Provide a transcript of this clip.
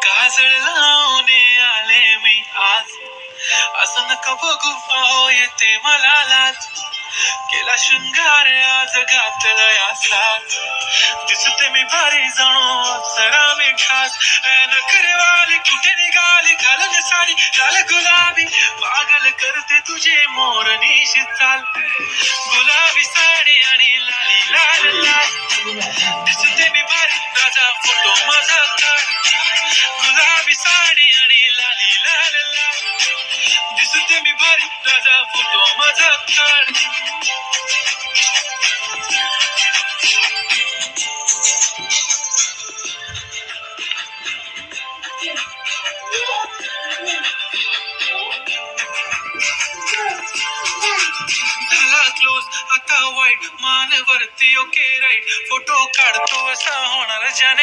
काजळ लावून आले मी आज, असं नका बघू अहो येते मला लाज. केला शृंगार आज घातलाय साज, दिसते मी भारी जणू सरा मी खास. नखरेवाली कुठे निघाली घालून साडी लाल गुलाबी, पागल करते तुझे मोरनीशी चाल. गुलाबी साडी आणि लाली लाल लाल, दिसते मी भारी राजा फोटो माझा काढ. गुलाबी साडी आणि लाली लाल लाल, दिसते मी भारी राजा फोटो माझा काढ. झाला क्लोज आता वाईट मान वरती ओके राईट, फोटो काढतो असा होणार ज्याने